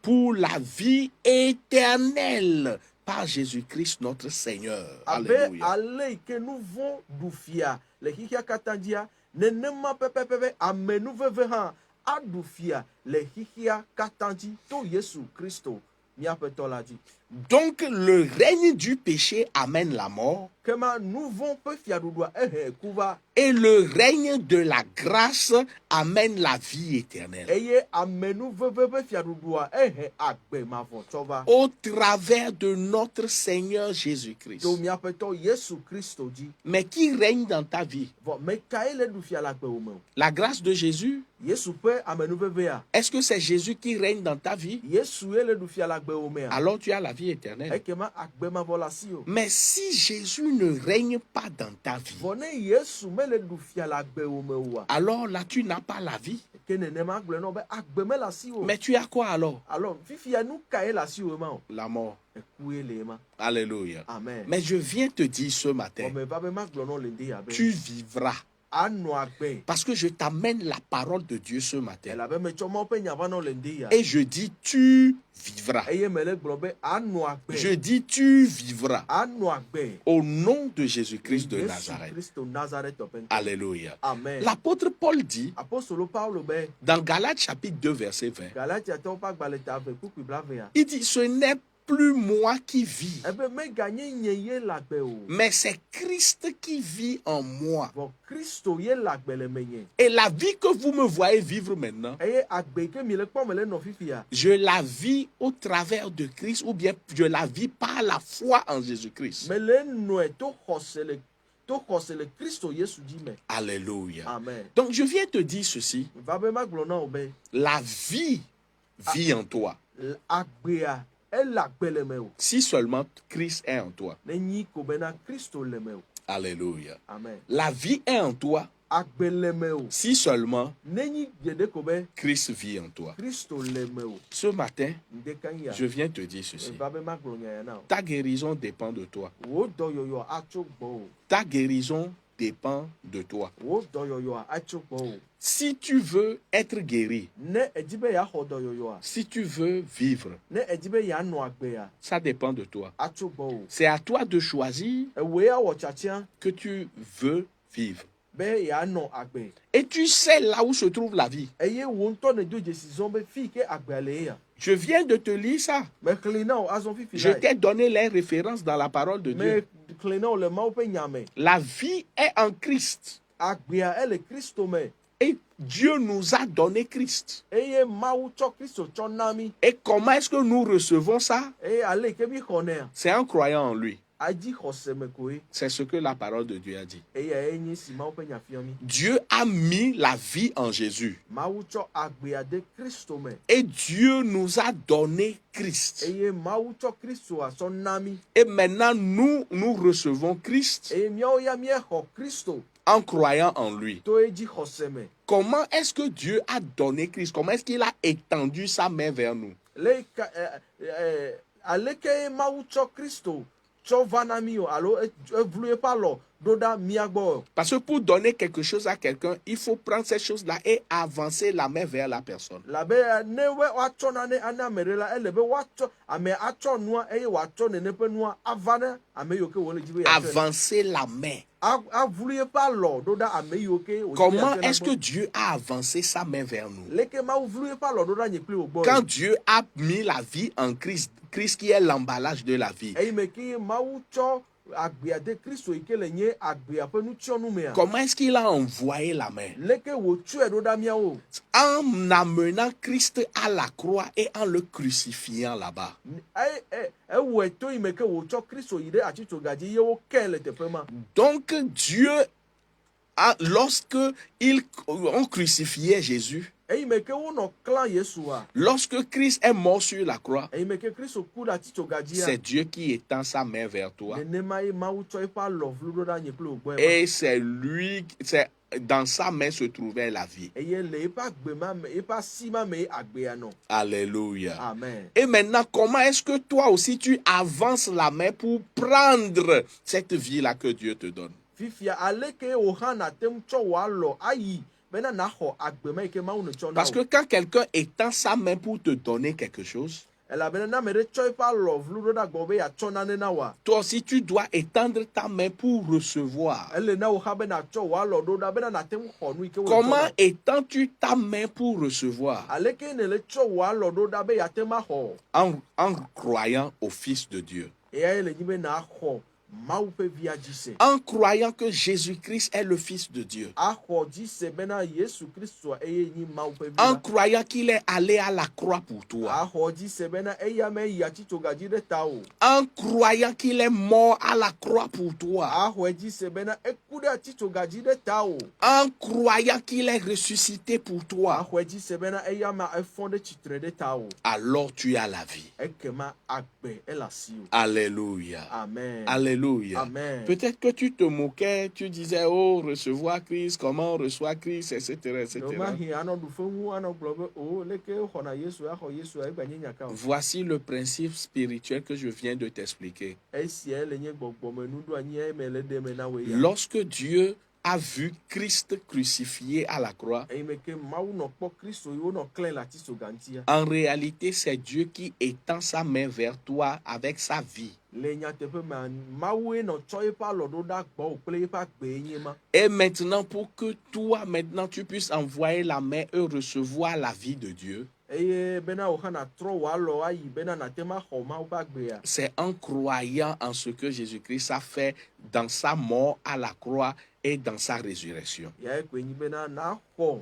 pour la vie éternelle par Jésus-Christ notre Seigneur. Abe Alléluia. ale yi ke nu vɔ̃ ɖu fia le xixia katã dzia, nenema pɛpɛpɛpɛ ame nu veve hã aɖu fia le xixia katã dzi to Yesu Kristo míaƒe tɔ la dzi. Donc le règne du péché amène la mort Kema nu vɔ̃ ƒe fiaɖuɖua ehe eku va et le règne de la grâce amène la vie éternelle. eye ame nu veve ƒe fiaɖuɖua ehe agbe mavɔ tsɔ va Au travers de notre Seigneur Jésus-Christ. to míaƒe tɔ Yesu Kristo dzi. Mais qui règne dans ta vie? Vɔ me kae le ɖu fia le agbewo me o? La grâce de Jésus? Yesu ƒe ame nu vevea. Est-ce que c'est Jésus qui règne dans ta vie? Yesu ye le ɖu fia le agbewo mea. Alors tu as la vie éternelle. Ekema agbe mavɔ le asi o. Mais si Jésus ne règne pas dans ta vie, Vɔ ne Yesu mele ɖu fia le agbewo me oa, alors là tu n'as pas la vie. ke nenema gblɔ na wo be agbe mele asi o. Mais tu as quoi alors? Alors fifia nu ka ye le asi wo ema o. La mort. Eku ye le ema. Alléluia. Amen. Mais je viens te dire ce matin, Ɔmɛ va be ma gblɔ na wo le ndi abe. tu vivras. Anɔ agbe. Parce que je t'amène la parole de Dieu ce matin. Elabe me tsɔ mawo ƒe nya va na wo le ndi ya. Et je dis, tu vivras. Eye me le gblɔ be anɔ agbe. Je dis, tu vivras. Anɔ agbe. Au nom de Jésus-Christ de Yesu Nazareth. Kristo Nazareth ɔƒe ŋkɔ. Alléluia. Amen. L'apôtre Paul dit, Apostolo Paulo be dans Galates chapitre 2, verset 20, Galatiatɔwo ƒe agbalẽ ta ave kpukpui blavea. il dit, ce n'est plus moi qui vis, Ebe meganye nye ye le agbe o. mais c'est Christ qui vit en moi. Vɔ Kristo ye le agbe le menye. Et la vie que vous me voyez vivre maintenant, Eye agbe ke mi le kpɔm le nɔ fifia. je la vis au travers de Christ ou bien je la vis par la foi en Jésus-Christ. Me le nɔe to xɔse le Kristo Yesu dzi me. Alléluia. Amen. Donc je viens te dire ceci, Va be ma gblɔ na wo be la vie vit en toi. agbea ele agbe le me o. Si seulement Christ est en toi. Ne nyi ko bena Kristo le me o. Alléluia. Amen. La vie est en toi Agbe le me o. si seulement Ne nyi gbede ko be Christ vit en toi. Kristo le me o. Ce matin, Ndeka ya. je viens te dire ceci. Va be ma gblɔ nya ya na o. Ta guérison dépend de toi. Wo dɔyɔyɔ atso gbɔ o. Ta guérison dépend de toi. Wo dɔyɔyɔ atso gbɔ o. Si tu veux être guéri, Ne edzi be ya xɔ dɔyɔyɔa. si tu veux vivre, Ne edzi be ya nɔ agbea. ça dépend de toi. Atso gbɔ o. C'est à toi de choisir Ewoe awɔ tsatia que tu veux vivre. be ya nɔ agbe. Et tu sais là où se trouve la vie. Eye wo ŋutɔ ne do dzesi zɔn be fi ke agbea le ye ya. Je viens de te lire ça. Me xlẽ na wo azɔ fifi Je la. t'ai donné les références dans la parole de Me Dieu. xlẽ na wo le Mawu ƒe nya me. La vie est en Christ. Agbea ele Kristo me. Et Dieu nous a donné Christ. Eye Mawu tsɔ Kristo tsɔ na mi. Et comment est-ce que nous recevons ça? Eye ale ke mi xɔnea. C'est en croyant en lui. Adzi xɔse me koe. C'est ce que la parole de Dieu a dit. Eya ye nye si Mawu ƒe nya fia mi. Dieu a mis la vie en Jésus. Mawu tsɔ agbea de Kristo me. Et Dieu nous a donné Christ. Eye Mawu tsɔ Kristo asɔ na mi. Et maintenant, nous recevons Christ Eye miawo ya miexɔ Kristo en croyant en lui. to edzi xɔse me. Comment est-ce que Dieu a donné Christ? Comment est-ce qu'il a étendu sa main vers nous? Le ka aleke Mawu tsɔ Kristo tsɔ va na mi o alo evlu eƒe alɔ ɖo ɖa mia gbɔ o. Parce que pour donner quelque chose à quelqu'un, il faut prendre cette chose-là et avancer la main vers la personne. Labe ne woatsɔ nane ana ame ɖe la ele be woatsɔ ame atsɔ nua eye wòatsɔ nene ƒe nua ava ne ame yiwo ke wòle dzi be yeatsɔe. Avancer la main. Avlu eƒe alɔ ɖo ɖa ame yiwo ke wòdzi be Comment yeatsɔe na est-ce que gbɔ. Dieu a avancé sa main vers nous? Leke Mawu vlu eƒe alɔ ɖo ɖa nye kpli wò gbɔ. Quand Dieu a mis la vie en Christ, Christ qui est l'emballage de la vie, Eyi me ke Mawu tsɔ agbea de Kristo yi ke le nye agbea ƒe nutsyɔnu mea. comment est-ce qu'il a envoyé la main? Leke wòtsɔe ɖo ɖa miawo. En amenant Christ à la croix et en le crucifiant là-bas. Ewɔe to yi me ke wòtsɔ Kristo yi ɖe atitsoga dzi ye wokɛ le teƒe ma. Donc Dieu, lorsque on crucifiait Jésus, Eyi me ke wonɔ klã Yesua. lorsque Christ est mort sur la croix, Eyi me ke Kristo ku ɖe atitsoga dzia. c'est Dieu qui étend sa main vers toi. Nenema ye Mawu tsɔ eƒe alɔ vlu ɖo ɖa nye kple wò gbɔe ma. Et c'est lui, c'est dans sa main se trouvait la vie. Eye le eƒe agbe ma me, eƒe asi ma me agbea nɔ. Alléluia. Amen. Et maintenant, comment est-ce que toi aussi tu avances la main pour prendre cette vie-là que Dieu te donne? Fifia aleke wò hã nate ŋu tsɔ wò alɔ ayi bena naxɔ agbe ma yi ke Mawu ne tsɔ na Parce que wò. quand quelqu'un étend sa main pour te donner quelque chose, Elabena ne ame ɖe tsɔ eƒe alɔ vlu ɖo ɖa gbɔ be yeatsɔ nane na wòa. toi aussi tu dois étendre ta main pour recevoir. Ele na wò hã be natsɔ wò alɔ ɖo ɖa bena nate ŋu xɔ nu yi ke wò tsɔ Comment na. étends-tu ta main pour recevoir? Aleke ne le tsɔ wò alɔ ɖo ɖa be yeate ma xɔ. En croyant au Fils de Dieu. Eya ye le nyi be naxɔ Mawu ƒe via dzi se. En croyant que Jésus-Christ est le Fils de Dieu. Axɔ dzi se bena Yesu Kristoa eye nyi Mawu ƒe En via. croyant qu'il est allé à la croix pour toi. Axɔ dzi se bena eya me yi atitsoga dzi ɖe ta o. En croyant qu'il est mort à la croix pour toi. Axɔe dzi se bena eku ɖe atitsoga dzi ɖe ta o. En croyant qu'il est ressuscité pour toi. Axɔe dzi se bena eya ma efɔ ɖe tsitre ɖe ta o. Alors tu as la vie. Ekema agbe ele asi o. Alléluia. Amen. Alléluia. Alléluia. Amen. Peut-être que tu te moquais, tu disais, oh, recevoir Christ, comment on reçoit Christ, etc., etc. Domahi ano du fenwu ano gblɔ be o leke xɔna Yesu axɔ Yesu egba nye nyaka o. Voici le principe spirituel que je viens de t'expliquer. Esia le nye gbɔgbɔme nuɖo anyi eme le de me na wo ya. Lorsque Dieu a vu Christ crucifié à la croix, Eyime ke Mawu nɔ kpɔ Kristo yi wonɔ klẽ le atiso gantia. en réalité, c'est Dieu qui étend sa main vers toi avec sa vie. Le nyateƒe me Mawue nɔ tsɔ eƒe alɔ ɖo ɖa gbɔ wo kple eƒe agbe nye ma. Et maintenant, pour que toi, maintenant, tu puisses envoyer la main et recevoir la vie de Dieu, Eye bena wo hã natrɔ wo alɔ ayi bena nate ma xɔ Mawu ƒe agbea. c'est en croyant en ce que Jésus-Christ a fait dans sa mort à la croix et dans sa résurrection. Ya koe nyi bena naxɔ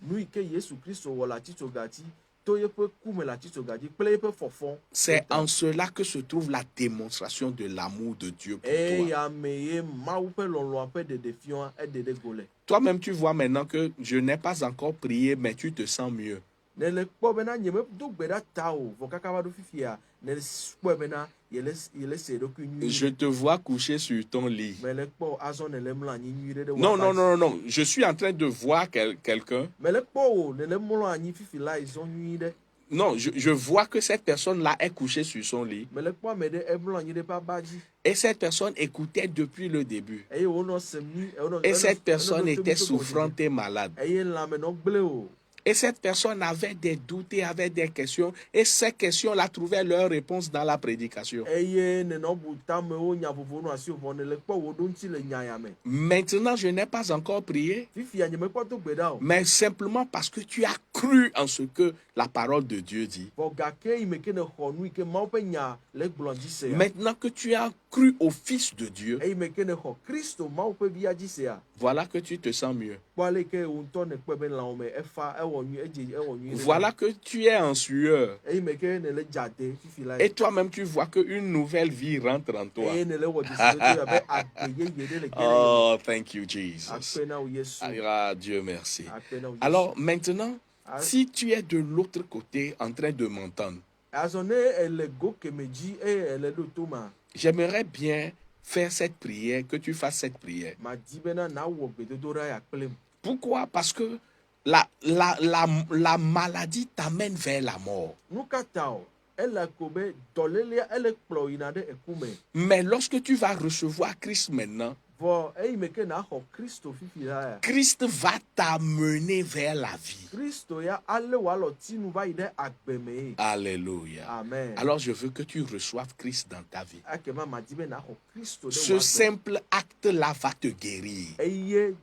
nu yi ke Yesu Kristo wɔ le atitsogati to yeƒe kume le atitsogati kple yeƒe fɔfɔ. C'est en cela que se trouve la démonstration de l'amour de Dieu pour toi. Eya me ye Mawu ƒe lɔlɔa ƒe ɖeɖefiã eɖeɖe go le. Toi-même, tu vois maintenant que je n'ai pas encore prié, mais tu te sens mieux. Ne le kpɔ bena nye medo gbe ɖa ta o vɔ kaka va ɖo fifia ne kpɔe bena yele se ɖokui nyui. Je te vois couché sur ton lit. Me le kpɔ azɔ ne le mlɔ anyi nyui ɖe ɖe. Non, non, non, non, non. Je suis en train de voir quelqu'un. Me le kpɔ o ne le mlɔ anyi fifi la zɔ nyui ɖe. Non, je vois que cette personne-là est couchée sur son lit. Me le kpɔ ame ɖe emlɔ anyi ɖe eƒe aba dzi. Et cette personne écoutait depuis le début. Eye wonɔ sem nu. Et cette personne était souffrante et malade. Eye lãme nɔ gblẽ o. Et cette personne avait des doutes et avait des questions. Et ces questions-là trouvaient leur réponse dans la prédication. Eye nenɔ bu tamewo nya vovovo nɔ asi vɔ ne le kpɔ wo ɖo ŋuti le nyaya me. Maintenant, je n'ai pas encore prié, Fifia nye mekpɔ do gbe ɖa o. mais simplement parce que tu as cru en ce que la parole de Dieu dit. Vɔ gake yi me ke ne xɔ nu yi ke Mawu ƒe nya le gblɔ dzi sea. Maintenant que tu as cru au Fils de Dieu, Eyi me ke ne xɔ Kristo Mawu ƒe via dzi sea. voilà que tu te sens mieux. Kpɔ ale ke wo ŋutɔ ne kpɔe be lãwo me efa ewɔ nyui ewɔ nyui. Voilà que tu es en sueur. Eyi me ke ne le dzade fifi la. Et toi-même, tu vois qu'une nouvelle vie rentre en toi. Eye ne le wɔ dzesi ɖe abe agbe yeye ɖe le kele. Oh, thank you, Jesus. Akpe na wo Yesu. Ah, Dieu merci. Akpe na wo Yesu. Alors maintenant, Ah. si tu es de l'autre côté en train de m'entendre, Azɔ ne ele go keme dzi eye ele ɖo to ma. j'aimerais bien faire cette prière, que tu fasses cette prière. Ma di bena nawɔ gbedodoɖa ya kplem. Pourquoi? Parce que la maladie t'amène vers la mort. Nu ka ta o? Ele ko be dɔlélia ele kplɔ yina ɖe eku me. Mais lorsque tu vas recevoir Christ maintenant, Vɔ eyi me ke naxɔ Kristo fifi la ya. Christ va t'amener vers la vie. Kristo ya ale wòalɔ tinu va yi ɖe agbe me ye. Alléluia. Amen. Alors je veux que tu reçoives Christ dans ta vie. Ekema ma di be naxɔ Kristo ɖe Ce wò agbe. simple acte-là va te guérir. Eye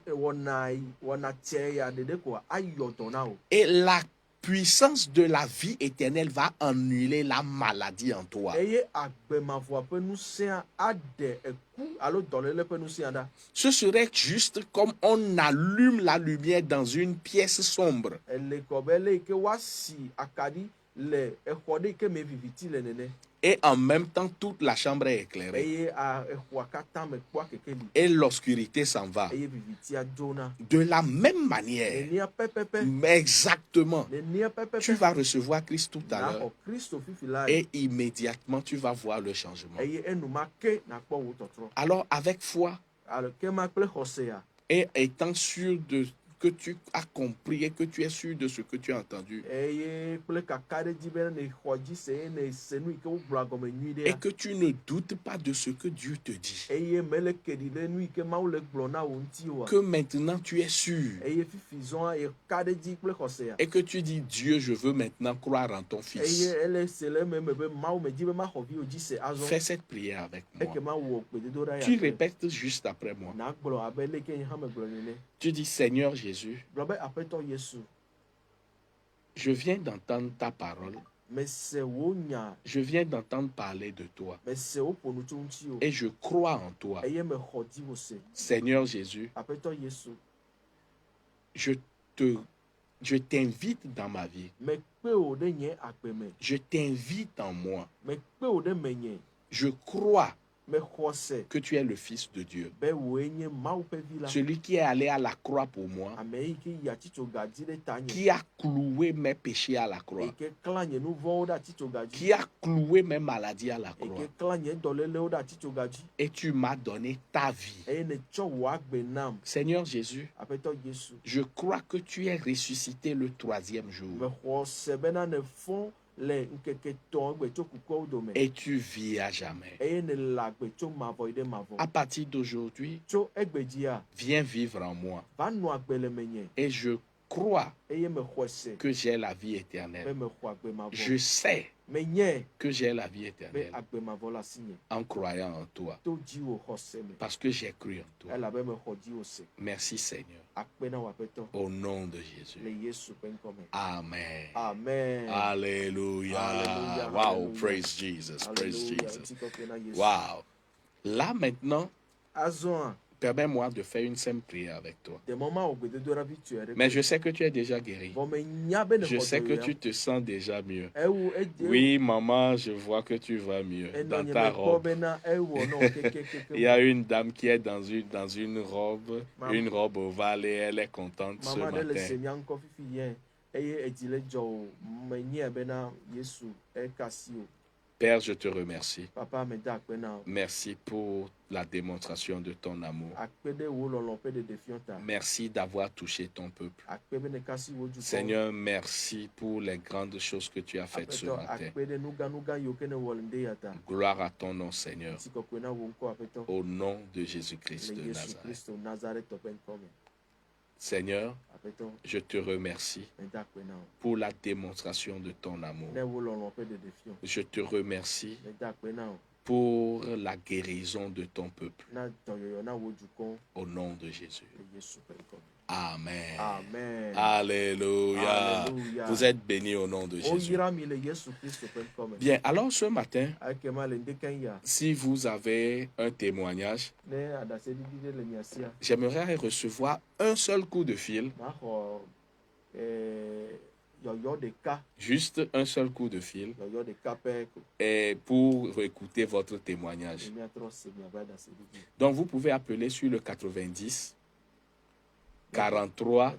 wɔna tse ya ɖeɖe ko ayɔ dɔ na o. Et la puissance de la vie éternelle va annuler la maladie en toi. Eye agbemavɔa ƒe ŋusẽ aɖe eku alo dɔléle ƒe ŋusẽ ɖa. Ce serait juste comme on allume la lumière dans une pièce sombre. Ele kɔ be le yi ke woasi akaɖi le exɔ ɖe yi ke me viviti le nene. Et en même temps, toute la chambre est éclairée. Eye exɔa katã me kpɔa kekeli. Et l'obscurité s'en va. Eye vivitia dzona. De la même manière, Nenia pɛpɛpɛ. exactement, Nenia tu pɛpɛpɛ. vas recevoir Christ tout à l'heure. Naxɔ Kristo fifi la. Et immédiatement, tu vas voir le changement. Eye enumake nakpɔ wo tɔtrɔ. Alors, avec foi Ale kema kple xɔsea. et étant sûr de que tu as compris et que tu es sûr de ce que tu as entendu, Eye kple kaka ɖe dzi be ne xɔ dzi se ye ne se nu yi ke wogblɔ agɔme nyui et ɖea. que tu ne doutes pas de ce que Dieu te dit, Eye mele keɖi ɖe nu yi ke Mawu le gblɔ na wo ŋuti oa. que maintenant tu es sûr Eye fifi zɔa ye ka ɖe dzi kple xɔsea. et que tu dis, Dieu, je veux maintenant croire en ton Eye Fils. ele se le eme me be Mawu me di be maxɔ vi wo dzi se azɔ. Fais cette prière avec moi. Ekema wɔ gbedodoɖa ya. Tu répètes juste après moi. Nagblɔ abe le ke nye hã me gblɔ nene. Tu dis, Seigneur Jésus, Gblɔ be Aƒetɔ Yesu, je viens d'entendre ta parole. mese wo nya, Je viens d'entendre parler de toi. mese wo ƒo nu tso ŋuti o. Et je crois en toi. Eye mexɔ di wo se. Seigneur Jésus, Aƒetɔ Yesu, je t'invite dans ma vie. mekpe wo ɖe nye agbe me. Je t'invite en moi. Mekpe wo ɖe menye. Je crois me xɔse que tu es le Fils de Dieu. be woe nye Mawu ƒe vi la. Celui qui est allé à la croix pour moi, Ame yi ke yi atitsoga dzi ɖe ta nye. qui a cloué mes péchés à la Eyi croix, ke klã nye nu vɔ̃wo ɖe atitsoga dzi. qui a cloué mes maladies à la Eyi croix. ke klã nye dɔlélewo ɖe atitsoga dzi. Et tu m'as donné ta vie. Eye nètsɔ wò agbe nam. Seigneur Jésus, Aƒetɔ Yesu. je crois que tu es ressuscité le 3e jour. Me xɔse bena ne fɔ le ŋkeke etɔ̃ egbe tso kukuawo dome. Et tu vis à jamais. Eye ne le agbe tso mavɔ yi ɖe mavɔ. À partir d'aujourd'hui, Tso egbe dzia, viens vivre en moi. va nɔ agbe le menye. Et je crois Eye me xɔse que j'ai la vie be éternelle. me xɔ agbe mavɔ. Je sais Menye que j'ai la vie be éternelle agbe mavɔ le asinye. en croyant en toi. To dziwò xɔse me. Parce que j'ai cru en toi. Elabe me xɔ dziwò se. Merci Seigneur. Akpe na wò Aƒetɔ. Au nom de Le Jésus. Yesu ƒe ŋkɔ me. Amen. Amen. Hallelujah. Hallelujah. Wow. Hallelujah. Praise Jesus. Praise Alléluia. Jesus. Ŋuti kɔkɔe na Yesu. Wow. Là maintenant, Azɔ permets-moi de faire une simple prière avec toi. demo ma wò gbedodoɖavi tsoe ɖe. Mais je sais que tu es déjà guéri. Vɔ menya be ne Je sais xɔ que dɔyɔa. tu te sens déjà mieux. Ewu edze. Oui, maman, je vois que tu vas mieux dans Enɔ nye ta mekpɔ robe. bena ewɔ nɔ kekekeke. Il y a une dame qui est dans une robe, Maman. une robe ovale et elle est contente ce Mama ɖe le matin. semia ŋkɔ fifi yɛ eye edzi le dzɔ o menyae bena Yesu eka si o. Père, je te remercie. Papa me da akpe na wo. Merci pour la démonstration de ton amour. Akpe ɖe wo lɔlɔ ƒe ɖeɖefiɔ ta. Merci d'avoir touché ton peuple. Akpe be ne kasi wo dukɔ. Seigneur, merci pour les grandes choses que tu as faites ce Aƒetɔ matin. akpe ɖe nuganuga yiwo ke ne wɔ le ŋɖe ya ta. Gloire à ton nom, Seigneur. Ŋuti kɔkɔe na wo ŋkɔ Aƒetɔ. Au nom de Jésus-Christ Le de Yesu Nazareth. Kristo Nazaretɔ ƒe ŋkɔ me. Seigneur, Aƒetɔ je te remercie me da akpe na wo. pour la démonstration de ton amour. Ne wo lɔlɔ ƒe ɖeɖefiɔ. Je te remercie Me da akpe na wo. pour la guérison de ton peuple. Na dɔyɔyɔ na wo dukɔ Au nom de Jésus. le Yesu ƒe ŋkɔ me. Amen. Amen. Alléluia. Alléluia. Vous êtes bénis au nom de Jésus. Oyra mi le Yesu Kristo ƒe ŋkɔ me. Bien, alors ce matin, Ekema le ŋdeke ya. si vous avez un témoignage, Ne aɖaseɖiɖi ɖe le mia sia. j'aimerais recevoir un seul coup de fil, Maxɔ yɔyɔ ɖeka. juste un seul coup de fil, Yɔyɔ ɖeka pɛ ko. et pour écouter votre témoignage. Ne miatrɔ se miaƒe aɖaseɖiɖi. Donc vous pouvez appeler sur le 90 43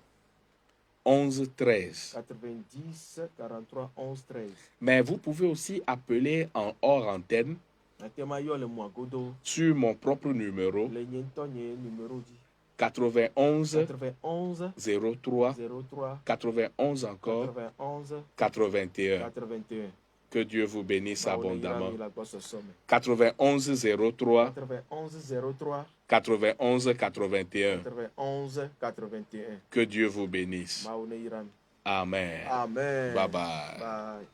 11 13. 90 43 11 13. Mais vous pouvez aussi appeler en hors antenne Ekema yɔ le mɔa godo. sur mon propre numéro Le nye ŋutɔ nye numero dzi. 91 91 03 03 91 encore 91 81. 81. Que Dieu vous bénisse Mawu ne yra abondamment. mi le agbɔsɔsɔ me. 91 03 91 03 91 81. 91 81. Que Dieu vous bénisse. Mawu ne yra mi. Amen. Amen. Bye bye. Bye.